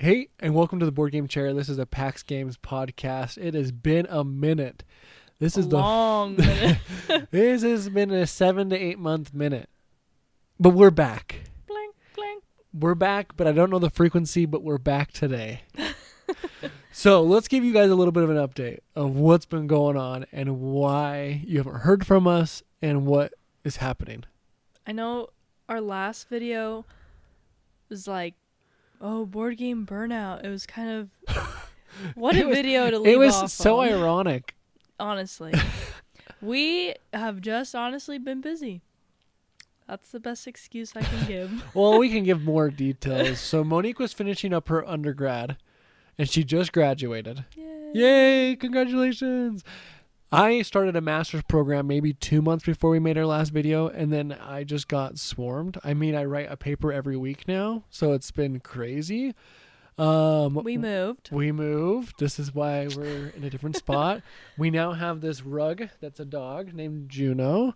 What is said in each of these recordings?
Hey, and welcome to the Board Game Chair. This is a PAX Games podcast. It has been a minute. This is long minute. This has been a 7 to 8 month minute. But we're back. Blank, blank. We're back, but I don't know the frequency, but we're back today. So let's give you guys a little bit of an update of what's been going on and why you haven't heard from us and what is happening. I know our last video was like, oh, board game burnout. It was kind of what a video to leave off. It was so on. ironic. Honestly, we have just honestly been busy. That's the best excuse I can give. Well, we can give more details. So Monique was finishing up her undergrad, and she just graduated. Yay! Congratulations! I started a master's program maybe 2 months before we made our last video, and then I just got swarmed. I mean, I write a paper every week now, so it's been crazy. We moved. This is why we're in a different spot. We now have this rug that's a dog named Juno,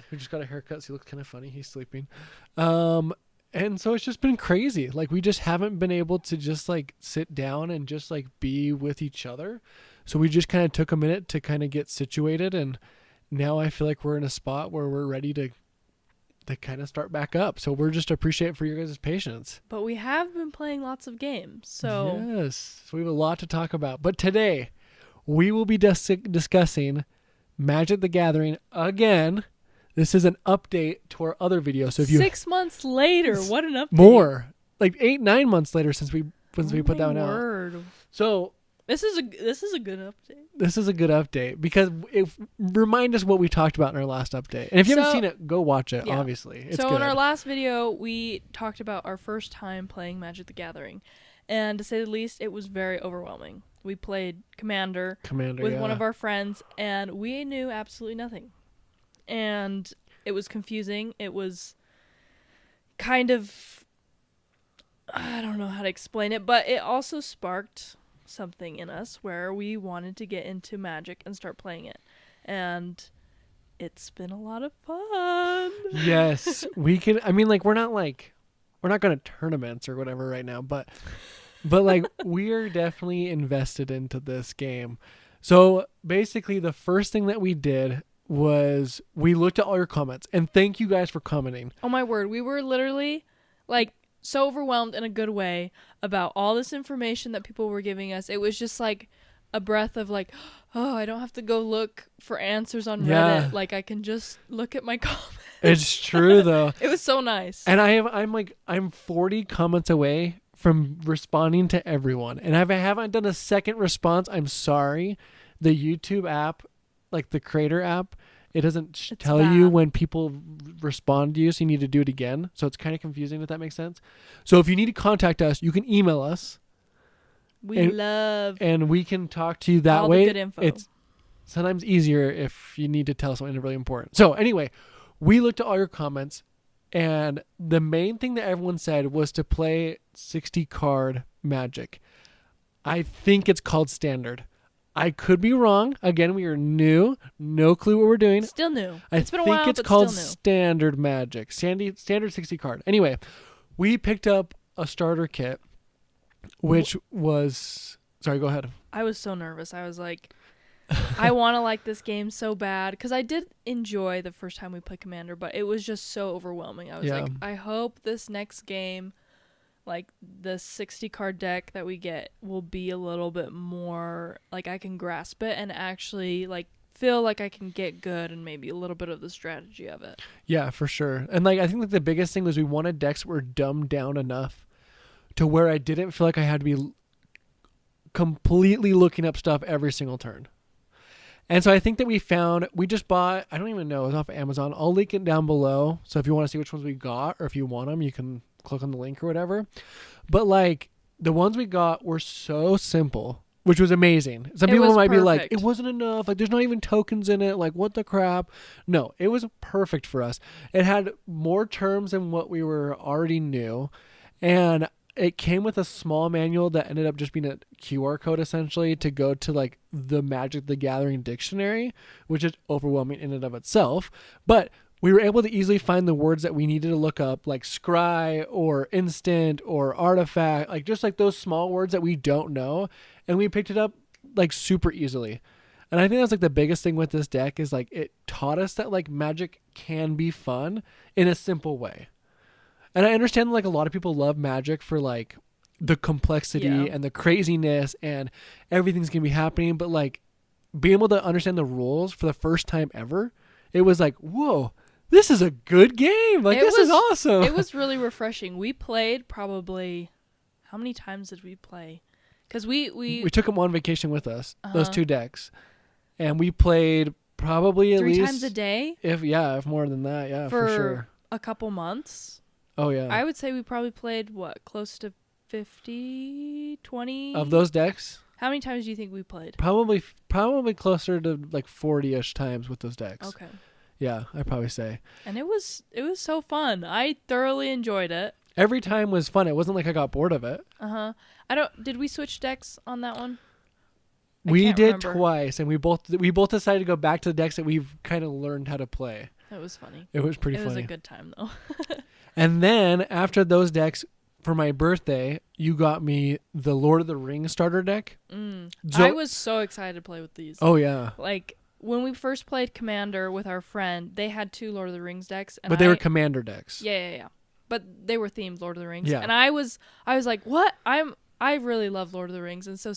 who just got a haircut, so he looks kind of funny. He's sleeping. And so it's just been crazy. Like, we just haven't been able to just like sit down and just like be with each other. So we just kind of took a minute to kind of get situated, and now I feel like we're in a spot where we're ready to kind of start back up. So we're just appreciative for your guys' patience. But we have been playing lots of games, so Yes, so we have a lot to talk about. But today we will be discussing Magic the Gathering again. This is an update to our other video. So if you 6 months later, what an update! more like 8-9 months later since we put that one out. So This is a good update. this is a good update because it remind us what we talked about in our last update. And if you haven't So- seen it, go watch it. Yeah. Obviously, it's so good. in our last video, we talked about our first time playing Magic the Gathering. And to say the least, it was very overwhelming. We played Commander with one of our friends, and we knew absolutely nothing. And it was confusing. It was kind of, I don't know how to explain it, but it also sparked something in us where we wanted to get into Magic and start playing it. And it's been a lot of fun. Yes, we can. I mean, like we're not going to tournaments or whatever right now, but like we are definitely invested into this game. So basically, the first thing that we did was we looked at all your comments, and thank you guys for commenting. Oh my word, we were literally like so overwhelmed in a good way about all this information that people were giving us. It was just like a breath of like, oh, I don't have to go look for answers on Yeah. Reddit. Like I can just look at my comments. It's true though, It was so nice. and I'm 40 comments away from responding to everyone, and if I haven't done a second response, I'm sorry. The YouTube app, like the creator app, it doesn't It's tell you bad. when people respond to you, so you need to do it again. So it's kind of confusing, if that makes sense. So if you need to contact us, you can email us, We love and we can talk to you that all way. the good info. It's sometimes easier if you need to tell something really important. So anyway, we looked at all your comments, and the main thing that everyone said was to play 60 card Magic. I think it's called Standard. I could be wrong. Again, we are new. No clue what we're doing. Still new. I It's been a think while, it's but called still new. Standard Magic. Standard 60 card. Anyway, we picked up a starter kit, which was... Sorry, go ahead. I was so nervous. I was like, I want to like this game so bad. Because I did enjoy the first time we played Commander, but it was just so overwhelming. I was Yeah. like, I hope this next game, like the 60 card deck that we get, will be a little bit more, like I can grasp it and actually like feel like I can get good and maybe a little bit of the strategy of it. Yeah, for sure. And like I think like the biggest thing was we wanted decks that were dumbed down enough to where I didn't feel like I had to be completely looking up stuff every single turn. And so I think that we just bought, I don't even know, it was off of Amazon. I'll link it down below. So if you want to see which ones we got, or if you want them, you can click on the link or whatever. But like the ones we got were so simple, which was amazing. Some It people was might be like, perfect. it wasn't enough. Like there's not even tokens in it. Like what the crap? No, it was perfect for us. It had more terms than what we were already knew. And it came with a small manual that ended up just being a QR code essentially to go to like the Magic the Gathering dictionary, which is overwhelming in and of itself. But we were able to easily find the words that we needed to look up, like scry or instant or artifact, like just like those small words that we don't know. And we picked it up like super easily. And I think that's like the biggest thing with this deck is like it taught us that like Magic can be fun in a simple way. And I understand like a lot of people love Magic for like the complexity and the craziness and everything's going to be happening. But like being able to understand the rules for the first time ever, it was like, whoa, this is a good game. Like this is awesome. It was really refreshing. We played probably, how many times did we play? Because we took them on vacation with us, those 2 decks. And we played probably at least 3 times a day. If more than that, for sure. A couple months. Oh yeah. I would say we probably played close to 50, 20 of those decks. How many times do you think we played? Probably closer to like 40-ish times with those decks. Okay. Yeah, I'd probably say. And it was so fun. I thoroughly enjoyed it. Every time was fun. It wasn't like I got bored of it. Did we switch decks on that one? We did remember. Twice, and we both decided to go back to the decks that we've kind of learned how to play. It was funny. It was pretty funny. It was a good time though. And then after those decks, for my birthday, you got me the Lord of the Rings starter deck. I was so excited to play with these. Oh yeah. Like when we first played Commander with our friend, they had 2 Lord of the Rings decks, but they were Commander decks. Yeah. But they were themed Lord of the Rings. Yeah. And I was like, what? I really love Lord of the Rings, and so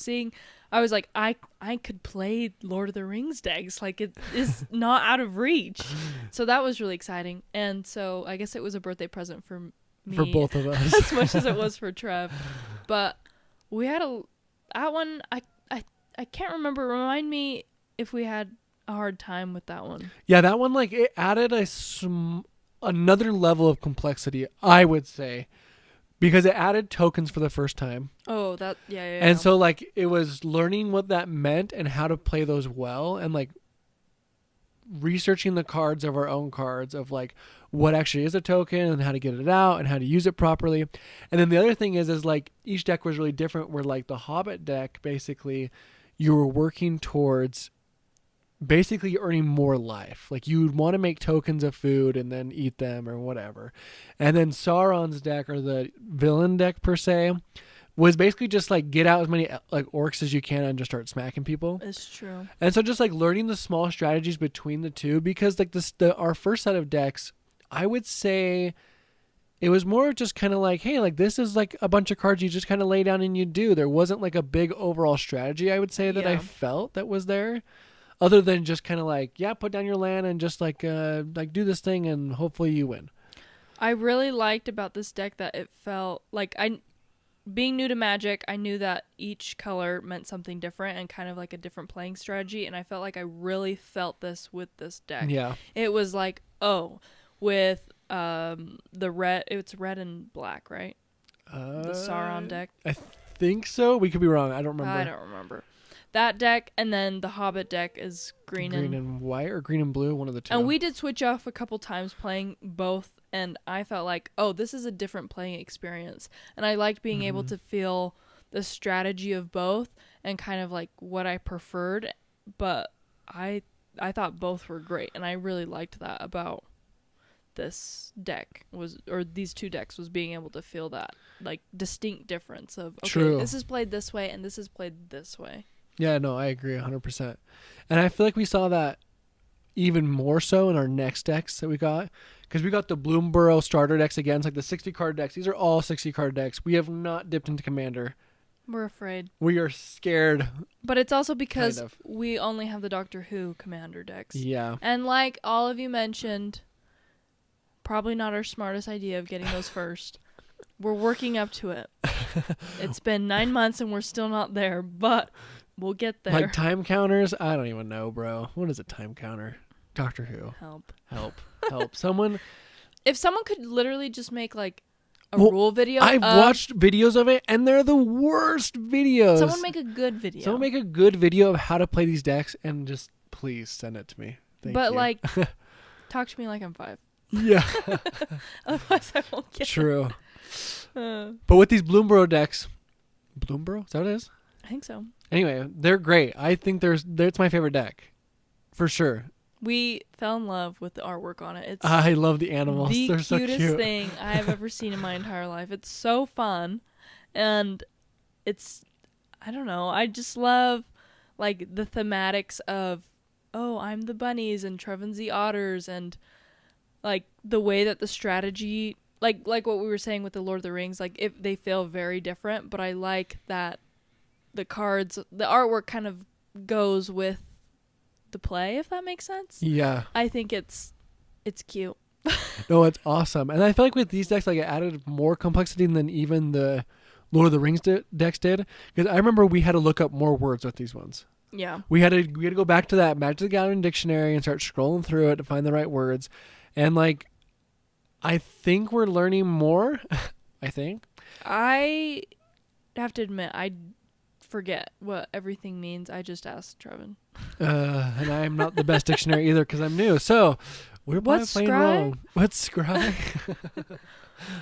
I was like, I could play Lord of the Rings decks. Like, it is not out of reach. So that was really exciting. And so I guess it was a birthday present for me. For both of us. As much as it was for Trev. But we had that one, I can't remember. Remind me if we had a hard time with that one. Yeah, that one, like, it added another level of complexity, I would say. Because it added tokens for the first time. Oh, that, yeah. And so, like, it was learning what that meant and how to play those well. And, like, researching the cards of our own cards of, like, what actually is a token and how to get it out and how to use it properly. And then the other thing is like, each deck was really different. Where, like, the Hobbit deck, basically, you were working towards basically earning more life. Like, you would want to make tokens of food and then eat them or whatever. And then Sauron's deck, or the villain deck per se, was basically just like get out as many like orcs as you can and just start smacking people. It's true. And so just like learning the small strategies between the two, because like our first set of decks, I would say it was more just kind of like, hey, like this is like a bunch of cards you just kind of lay down and you do. There wasn't like a big overall strategy, I would say, that I felt that was there. Other than just kind of like, yeah, put down your land and just like do this thing and hopefully you win. I really liked about this deck that it felt like being new to Magic, I knew that each color meant something different and kind of like a different playing strategy. And I felt like I really felt this with this deck. Yeah. It was like, with the red, it's red and black, right? The Sauron deck. I think so. We could be wrong. I don't remember. That deck, and then the Hobbit deck is green and white, or green and blue, one of the two. And we did switch off a couple times playing both, and I felt like, this is a different playing experience. And I liked being able to feel the strategy of both and kind of like what I preferred. But I thought both were great, and I really liked that about this deck these 2 decks, was being able to feel that like distinct difference of, okay, True. This is played this way and this is played this way. Yeah, no, I agree 100%. And I feel like we saw that even more so in our next decks that we got, because we got the Bloomborough starter decks again. It's like the 60 card decks. These are all 60 card decks. We have not dipped into Commander. We're afraid. We are scared. But it's also because we only have the Doctor Who Commander decks. Yeah. And like all of you mentioned, probably not our smartest idea of getting those first. We're working up to it. It's been 9 months and we're still not there, but we'll get there. Like time counters? I don't even know, bro. What is a time counter? Doctor Who. Help. Someone. If someone could literally just make like a rule video. I've watched videos of it and they're the worst videos. Someone make a good video. Someone make a good video of how to play these decks and just please send it to me. Thank you. Like, talk to me like I'm 5. Yeah. Otherwise I won't get True. But with these Bloomborough decks, Bloomborough? Is that what it is? I think so. Anyway, they're great. I think it's my favorite deck. For sure. We fell in love with the artwork on it. I love the animals. They're so cute. The cutest thing I have ever seen in my entire life. It's so fun. And it's, I don't know, I just love like the thematics of, oh, I'm the bunnies and Trevin's the otters, and like the way that the strategy, like what we were saying with the Lord of the Rings, like if they feel very different, but I like that the cards, the artwork kind of goes with the play, if that makes sense. Yeah. I think it's cute. No, it's awesome. And I feel like with these decks, like it added more complexity than even the Lord of the Rings decks did. Because I remember we had to look up more words with these ones. Yeah. We had to go back to that Magic the Gathering dictionary and start scrolling through it to find the right words. And like, I think we're learning more. I think. I have to admit, I forget what everything means. I just asked Trevin. And I'm not the best dictionary either because I'm new. So we're both playing wrong. What's scry?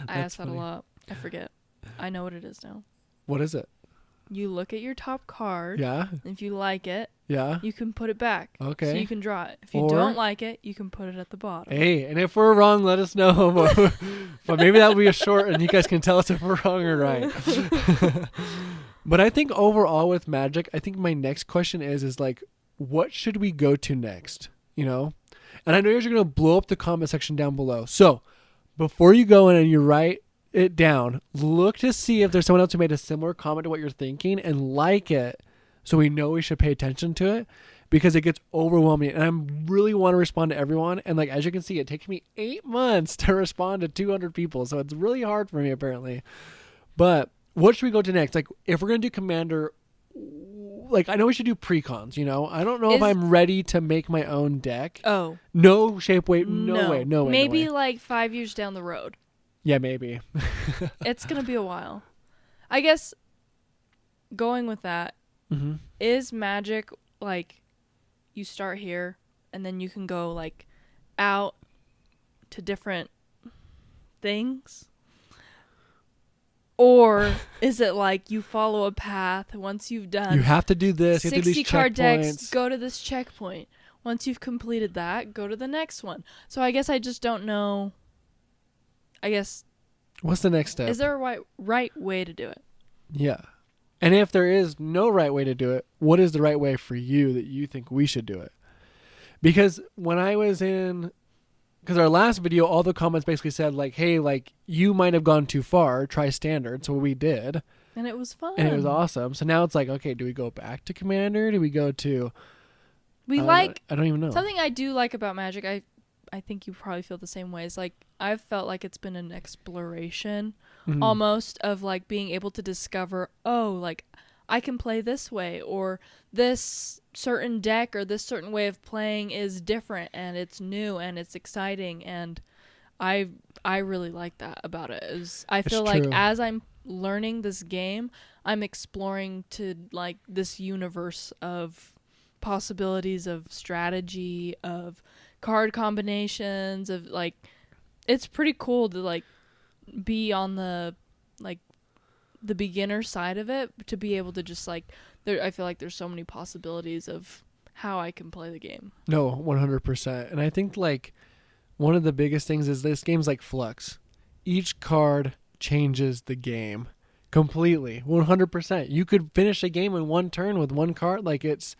I ask that a lot. I forget. I know what it is now. What is it? You look at your top card. Yeah. If you like it, yeah, you can put it back. Okay. So you can draw it. If you don't like it, you can put it at the bottom. Hey, and if we're wrong, let us know. But maybe that'll be a short, and you guys can tell us if we're wrong or right. But I think overall with Magic, I think my next question is like, what should we go to next? You know, and I know you're going to blow up the comment section down below. So before you go in and you write it down, look to see if there's someone else who made a similar comment to what you're thinking and like it, so we know we should pay attention to it, because it gets overwhelming and I really want to respond to everyone. And like, as you can see, it takes me 8 months to respond to 200 people, so it's really hard for me apparently. But what should we go to next? Like, if we're gonna do Commander, like I know we should do precons, you know. I don't know if I'm ready to make my own deck. Oh, no shape, weight, no way. Maybe like 5 years down the road. Yeah, maybe. It's going to be a while. I guess going with that, is Magic like you start here and then you can go like out to different things? Or is it like you follow a path once you've done, you have to do this, 60 card decks, go to this checkpoint. Once you've completed that, go to the next one. So I guess I just don't know. I guess. What's the next step? Is there a right way to do it? Yeah. And if there is no right way to do it, what is the right way for you that you think we should do it? Because when I was because our last video, all the comments basically said like, hey, like you might have gone too far, try standard. So we did. And it was fun. And it was awesome. So now it's like, okay, do we go back to Commander? Do we go to... I don't even know. Something I do like about Magic, I think you probably feel the same way, is like I've felt like it's been an exploration almost of like being able to discover, oh, like I can play this way, or this certain deck or this certain way of playing is different and it's new and it's exciting, and I really like that about it. I feel like as I'm learning this game, I'm exploring to like this universe of possibilities of strategy, of card combinations, of like it's pretty cool to like be on the like the beginner side of it, to be able to just like I feel like there's so many possibilities of how I can play the game. No, 100%. And I think like one of the biggest things is this game's like Flux. Each card changes the game completely. 100%. You could finish a game in one turn with one card. Like, it's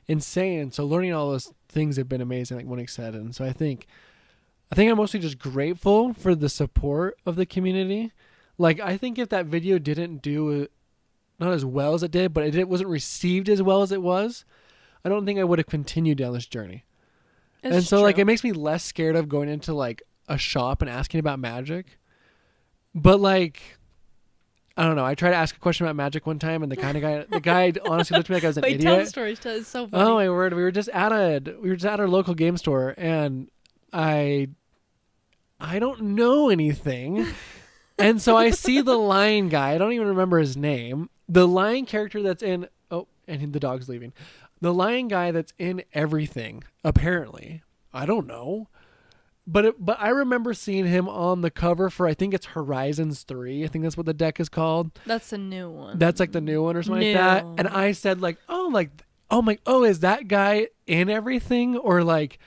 insane. So learning all those things have been amazing, like Monique said. And so I think I'm mostly just grateful for the support of the community. Like, I think if that video didn't do not as well as it did, but it wasn't received as well as it was, I don't think I would have continued down this journey. And so, like, it makes me less scared of going into, like, a shop and asking about Magic. But, like, I don't know. I tried to ask a question about Magic one time, and the guy honestly looked at me like I was an idiot. Tell the story. It's so funny. Oh, my word. We were just at our local game store, and I don't know anything. And so I see the lion guy. I don't even remember his name. The lion character that's in... Oh, and the dog's leaving. The lion guy that's in everything, apparently. I don't know. But I remember seeing him on the cover for, I think it's Horizons 3. I think that's what the deck is called. That's the new one. That's like the new one or something like that. And I said like, is that guy in everything? Or like,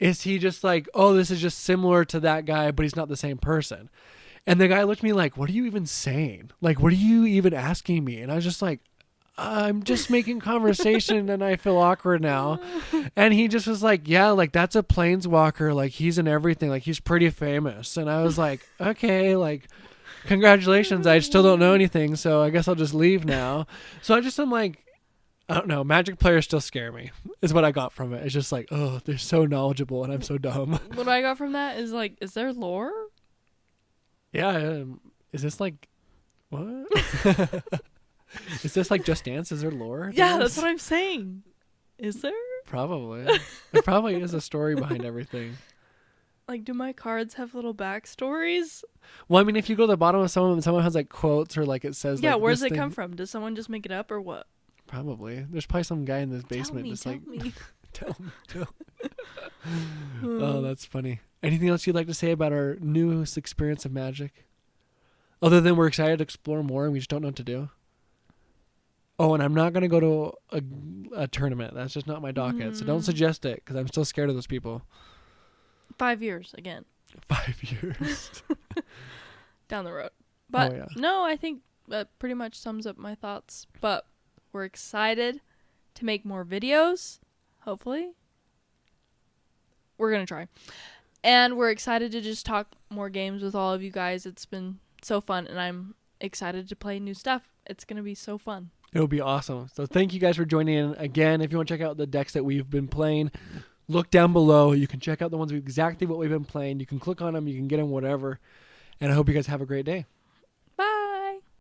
Is he just like, oh, this is just similar to that guy, but he's not the same person? And the guy looked at me like, what are you even saying? Like, what are you even asking me? And I was just like, I'm just making conversation and I feel awkward now. And he just was like, yeah, like that's a planeswalker. Like he's in everything. Like he's pretty famous. And I was like, okay, like congratulations. I still don't know anything. So I guess I'll just leave now. So I'm like, I don't know. Magic players still scare me is what I got from it. It's just like, oh, they're so knowledgeable and I'm so dumb. What I got from that is like, is there lore? Yeah. Is this like, what? Is this like Just Dance? Is there lore? Yeah, that's what I'm saying. Is there? Probably. There probably is a story behind everything. Like, do my cards have little backstories? Well, I mean, if you go to the bottom of someone and someone has like quotes or like it says, yeah, like, where does it come from? Does someone just make it up or what? Probably. There's probably some guy in this basement tell me. tell me. Oh, that's funny. Anything else you'd like to say about our newest experience of Magic? Other than we're excited to explore more and we just don't know what to do. Oh, and I'm not going to go to a tournament. That's just not my docket. So don't suggest it because I'm still scared of those people. 5 years again. 5 years. Down the road. But no, I think that pretty much sums up my thoughts. But we're excited to make more videos. Hopefully. We're going to try. And we're excited to just talk more games with all of you guys. It's been so fun. And I'm excited to play new stuff. It's going to be so fun. It'll be awesome. So thank you guys for joining in. Again, if you want to check out the decks that we've been playing, look down below. You can check out the ones with exactly what we've been playing. You can click on them. You can get them, whatever. And I hope you guys have a great day.